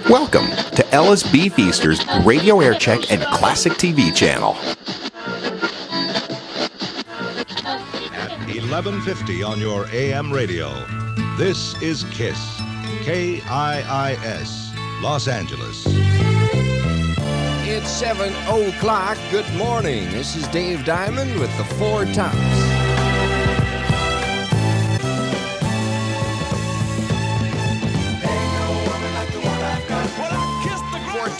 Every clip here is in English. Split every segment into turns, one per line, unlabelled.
Welcome to LSB Feaster's Radio Aircheck and Classic TV channel.
At 11:50 on your AM radio, this is KIIS, KIIS, Los Angeles.
It's 7 o'clock. Good morning. This is Dave Diamond with the Four Tops.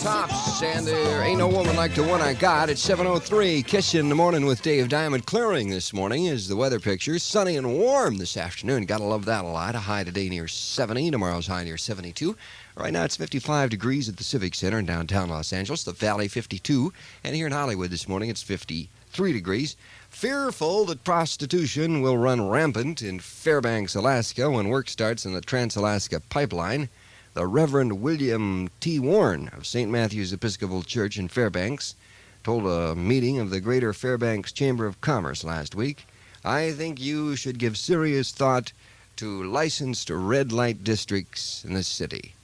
Tops, and there ain't no woman like the one I got. It's 7:03, KIIS in the morning with Dave Diamond. Clearing this morning is the weather picture. Sunny and warm this afternoon. Gotta love that a lot. A high today near 70. Tomorrow's high near 72. Right now it's 55 degrees at the Civic Center in downtown Los Angeles. The Valley 52. And here in Hollywood this morning it's 53 degrees. Fearful that prostitution will run rampant in Fairbanks, Alaska when work starts in the Trans-Alaska Pipeline. The Reverend William T. Warren of St. Matthew's Episcopal Church in Fairbanks told a meeting of the Greater Fairbanks Chamber of Commerce last week, "I think you should give serious thought to licensed red light districts in this city.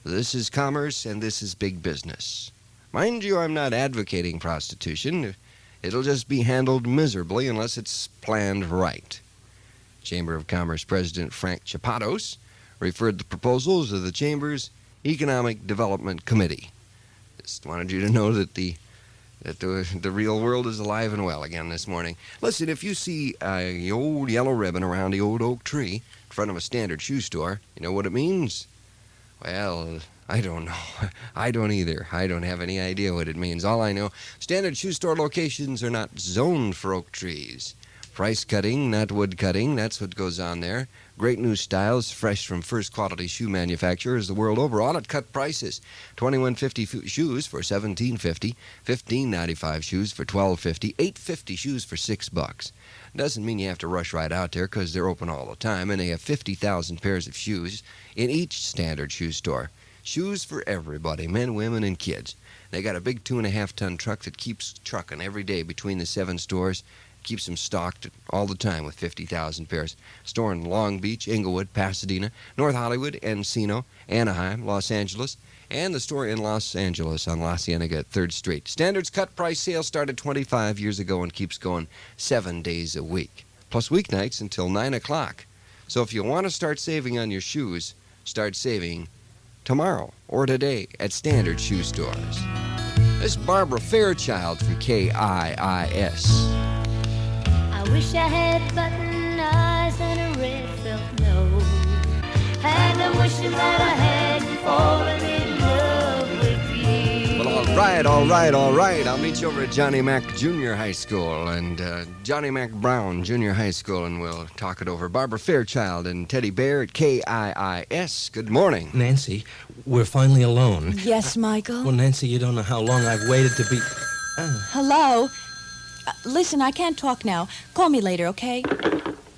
This is commerce and this is big business. Mind you, I'm not advocating prostitution. It'll just be handled miserably unless it's planned right." Chamber of Commerce President Frank Chapatos referred the proposals to the Chamber's Economic Development Committee. Just wanted you to know that the real world is alive and well again this morning. Listen, if you see the old yellow ribbon around the old oak tree in front of a Standard shoe store, you know what it means? Well, I don't know. I don't either. I don't have any idea what it means. All I know, Standard shoe store locations are not zoned for oak trees. Price cutting, not wood cutting, that's what goes on there. Great new styles, fresh from first quality shoe manufacturers the world over, all at cut prices. $21.50 shoes for $17.50, $15.95 shoes for $12.50, $8.50 shoes for $6. Doesn't mean you have to rush right out there because they're open all the time, and they have 50,000 pairs of shoes in each Standard shoe store. Shoes for everybody, men, women, and kids. They got a big 2.5-ton truck that keeps trucking every day between the 7 stores. Keeps them stocked all the time with 50,000 pairs. Store in Long Beach, Inglewood, Pasadena, North Hollywood, Encino, Anaheim, Los Angeles, and the store in Los Angeles on La Cienega at 3rd Street. Standard's cut price sale started 25 years ago and keeps going 7 days a week, plus weeknights until 9 o'clock. So if you want to start saving on your shoes, start saving tomorrow or today at Standard shoe stores. This is Barbara Fairchild from KIIS.
I wish I had button eyes and a red felt nose, and I'm wishing that I hadn't fallen in love with you.
Well, all right. I'll meet you over at Johnny Mac Junior High School and Johnny Mac Brown Junior High School, and we'll talk it over. Barbara Fairchild and Teddy Bear at KIIS. Good morning.
Nancy, we're finally alone.
Yes, Michael?
Well, Nancy, you don't know how long I've waited to be...
Hello? Listen, I can't talk now. Call me later, okay?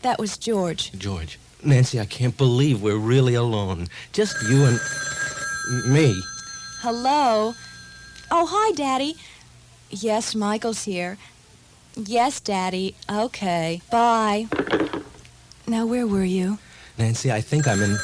That was George.
George. Nancy, I can't believe we're really alone. Just you and... me.
Hello? Oh, hi, Daddy. Yes, Michael's here. Yes, Daddy. Okay. Bye. Now, where were you?
Nancy, I think I'm in...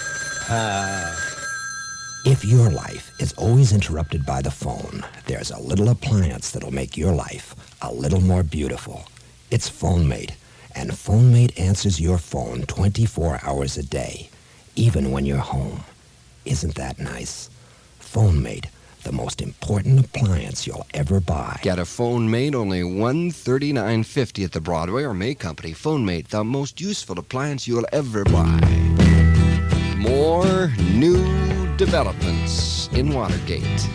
If your life is always interrupted by the phone, there's a little appliance that'll make your life a little more beautiful. It's PhoneMate, and PhoneMate answers your phone 24 hours a day, even when you're home. Isn't that nice? PhoneMate, the most important appliance you'll ever buy.
Get a PhoneMate, only $139.50 at the Broadway or May Company. PhoneMate, the most useful appliance you'll ever buy. More new developments in Watergate.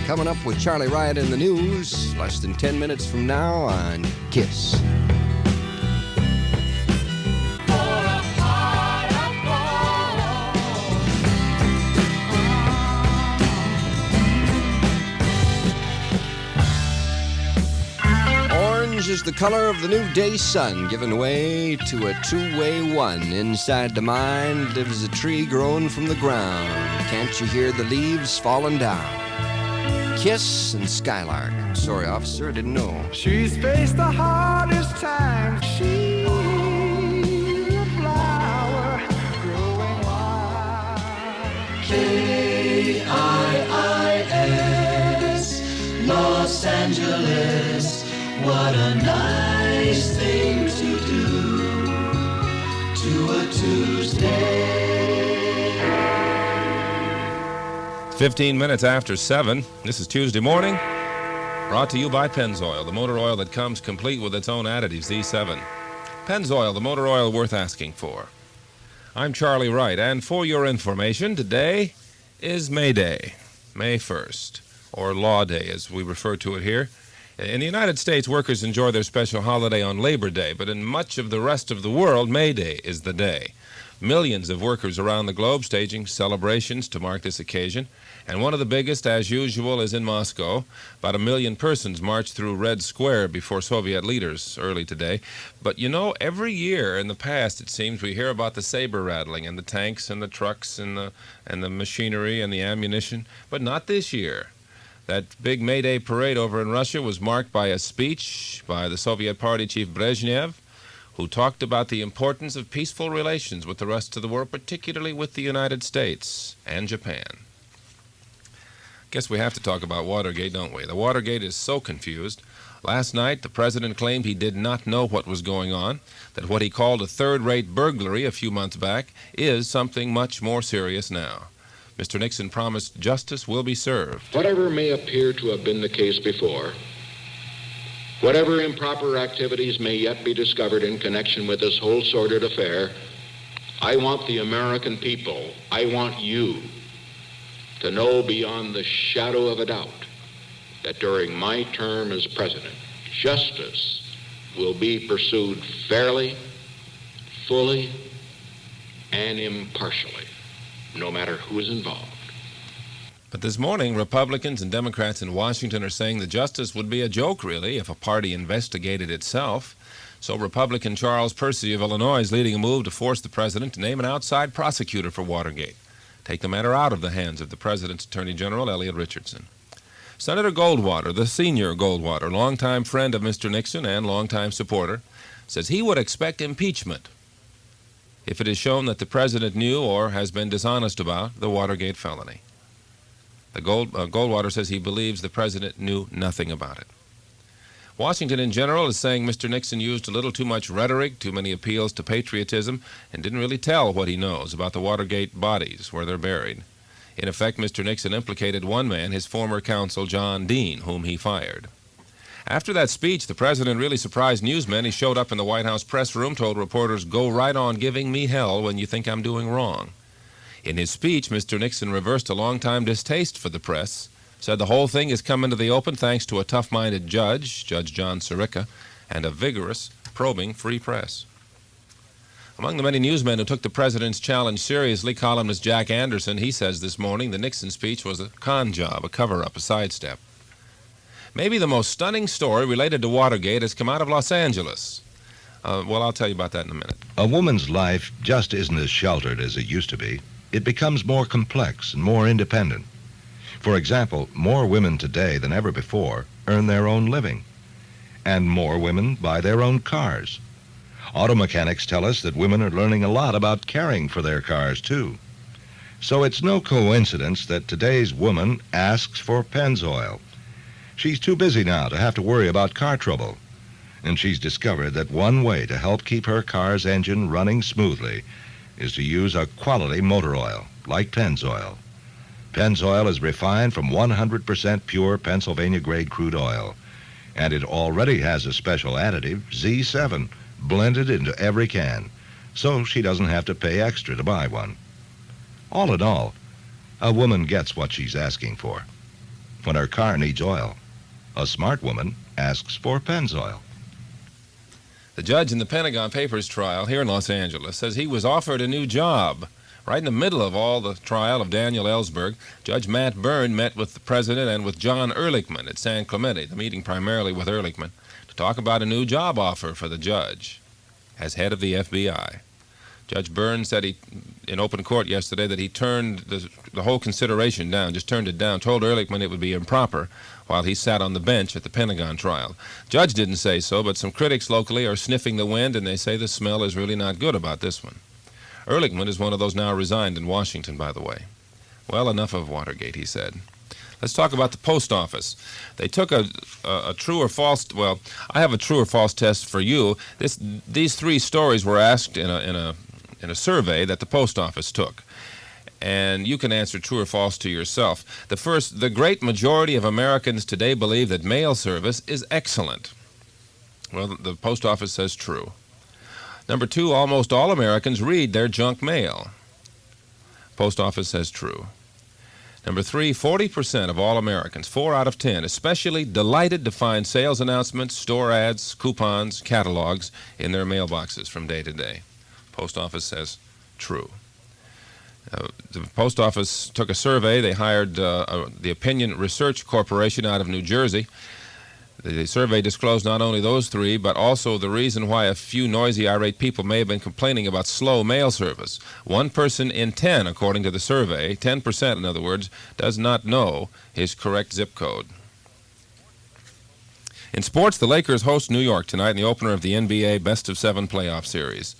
Coming up with Charlie Riot in the news, less than 10 minutes from now on KIIS. Orange is the color of the new day sun, giving way to a two-way one. Inside the mind lives a tree growing from the ground. Can't you hear the leaves falling down? KIIS and Skylark. Sorry, officer, I didn't know.
She's faced the hardest times. She's a flower growing wild. KIIS.
Los Angeles, what a nice thing to do to a Tuesday.
15 minutes after 7. This is Tuesday morning. Brought to you by Pennzoil, the motor oil that comes complete with its own additives, Z7. Pennzoil, the motor oil worth asking for. I'm Charlie Wright, and for your information, today is May Day, May 1st, or Law Day as we refer to it here. In the United States, workers enjoy their special holiday on Labor Day, but in much of the rest of the world, May Day is the day. Millions of workers around the globe staging celebrations to mark this occasion, and one of the biggest, as usual, is in Moscow. About 1 million persons marched through Red Square before Soviet leaders early today. But you know, every year in the past, it seems, we hear about the saber rattling and the tanks and the trucks and the machinery and the ammunition, but not this year. That big May Day parade over in Russia was marked by a speech by the Soviet Party chief Brezhnev, who talked about the importance of peaceful relations with the rest of the world, particularly with the United States and Japan. Guess we have to talk about Watergate, don't we? The Watergate is so confused. Last night, the president claimed he did not know what was going on, that what he called a third-rate burglary a few months back is something much more serious now. Mr. Nixon promised justice will be served.
Whatever may appear to have been the case before, whatever improper activities may yet be discovered in connection with this whole sordid affair, I want the American people, I want you, to know beyond the shadow of a doubt that during my term as president, justice will be pursued fairly, fully, and impartially, no matter who is involved.
But this morning, Republicans and Democrats in Washington are saying the justice would be a joke, really, if a party investigated itself. So Republican Charles Percy of Illinois is leading a move to force the president to name an outside prosecutor for Watergate. Take the matter out of the hands of the president's Attorney General, Elliot Richardson. Senator Goldwater, the senior Goldwater, longtime friend of Mr. Nixon and longtime supporter, says he would expect impeachment if it is shown that the president knew or has been dishonest about the Watergate felony. Goldwater says he believes the president knew nothing about it. Washington in general is saying Mr. Nixon used a little too much rhetoric, too many appeals to patriotism, and didn't really tell what he knows about the Watergate bodies, where they're buried. In effect, Mr. Nixon implicated one man, his former counsel, John Dean, whom he fired. After that speech, the president really surprised newsmen. He showed up in the White House press room, told reporters, "Go right on giving me hell when you think I'm doing wrong." In his speech, Mr. Nixon reversed a long-time distaste for the press, said the whole thing has come into the open thanks to a tough-minded judge, Judge John Sirica, and a vigorous, probing free press. Among the many newsmen who took the president's challenge seriously, columnist Jack Anderson, he says this morning the Nixon speech was a con job, a cover-up, a sidestep. Maybe the most stunning story related to Watergate has come out of Los Angeles. Well, I'll tell you about that in a minute.
A woman's life just isn't as sheltered as it used to be. It becomes more complex and more independent. For example, more women today than ever before earn their own living, and more women buy their own cars. Auto mechanics tell us that women are learning a lot about caring for their cars, too. So it's no coincidence that today's woman asks for Pennzoil. She's too busy now to have to worry about car trouble, and she's discovered that one way to help keep her car's engine running smoothly is to use a quality motor oil, like Pennzoil. Pennzoil is refined from 100% pure Pennsylvania-grade crude oil, and it already has a special additive, Z7, blended into every can, so she doesn't have to pay extra to buy one. All in all, a woman gets what she's asking for. When her car needs oil, a smart woman asks for Pennzoil.
The judge in the Pentagon Papers trial here in Los Angeles says he was offered a new job. Right in the middle of all the trial of Daniel Ellsberg, Judge Matt Byrne met with the president and with John Ehrlichman at San Clemente, the meeting primarily with Ehrlichman, to talk about a new job offer for the judge as head of the FBI. Judge Byrne said in open court yesterday that he turned the whole consideration down, just turned it down, told Ehrlichman it would be improper while he sat on the bench at the Pentagon trial. Judge didn't say so, but some critics locally are sniffing the wind, and they say the smell is really not good about this one. Ehrlichman is one of those now resigned in Washington, by the way. Well, enough of Watergate, he said. Let's talk about the post office. They took a true or false. Well, I have a true or false test for you. These three stories were asked in a survey that the post office took, and you can answer true or false to yourself. The first, the great majority of Americans today believe that mail service is excellent. Well, the post office says true. Number two, almost all Americans read their junk mail. Post office says true. Number three, 40% of all Americans, 4 out of 10, especially delighted to find sales announcements, store ads, coupons, catalogs in their mailboxes from day to day. Post office says true. The post office took a survey. They hired the Opinion Research Corporation out of New Jersey. The survey disclosed not only those three, but also the reason why a few noisy, irate people may have been complaining about slow mail service. 1 person in 10, according to the survey, 10% in other words, does not know his correct zip code. In sports, the Lakers host New York tonight in the opener of the NBA Best-of-7 playoff series.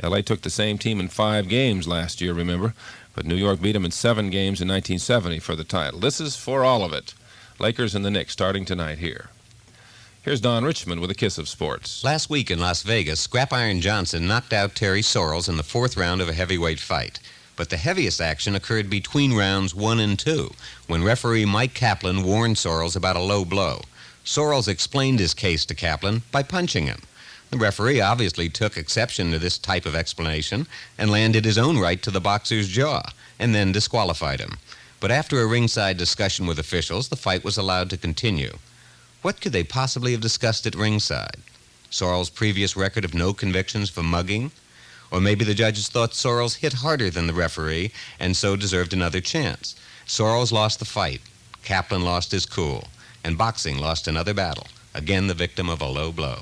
L.A. took the same team in 5 games last year, remember, but New York beat them in 7 games in 1970 for the title. This is for all of it. Lakers and the Knicks starting tonight here. Here's Don Richmond with a kiss of sports.
Last week in Las Vegas, Scrap Iron Johnson knocked out Terry Sorrells in the 4th round of a heavyweight fight. But the heaviest action occurred between rounds 1 and 2, when referee Mike Kaplan warned Sorrells about a low blow. Sorrells explained his case to Kaplan by punching him. The referee obviously took exception to this type of explanation and landed his own right to the boxer's jaw, and then disqualified him. But after a ringside discussion with officials, the fight was allowed to continue. What could they possibly have discussed at ringside? Sorrells' previous record of no convictions for mugging? Or maybe the judges thought Sorrells hit harder than the referee and so deserved another chance. Sorrells lost the fight. Kaplan lost his cool. And boxing lost another battle, again the victim of a low blow.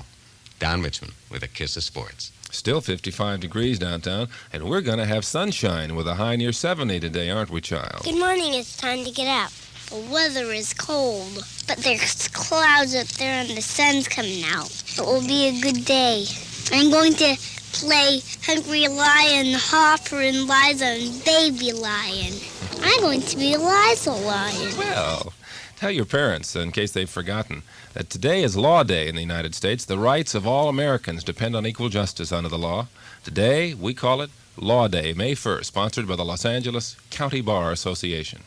Don Richmond with a kiss of sports.
Still 55 degrees downtown, and we're going to have sunshine with a high near 70 today, aren't we, child?
Good morning. It's time to get up. The weather is cold, but there's clouds up there and the sun's coming out. It will be a good day. I'm going to play Hungry Lion, Hopper, and Liza, and Baby Lion. I'm going to be Liza Lion.
Well, tell your parents, in case they've forgotten, that today is Law Day in the United States. The rights of all Americans depend on equal justice under the law. Today, we call it Law Day, May 1st, sponsored by the Los Angeles County Bar Association.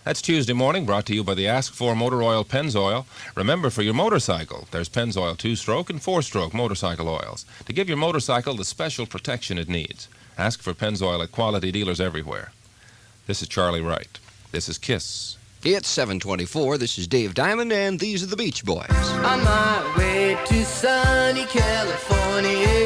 That's Tuesday morning, brought to you by the Ask for Motor Oil Pennzoil. Remember, for your motorcycle, there's Pennzoil 2-stroke and 4-stroke motorcycle oils to give your motorcycle the special protection it needs. Ask for Pennzoil at quality dealers everywhere. This is Charlie Wright. This is KIIS.
It's 7:24. This is Dave Diamond, and these are the Beach Boys.
On my way to sunny California.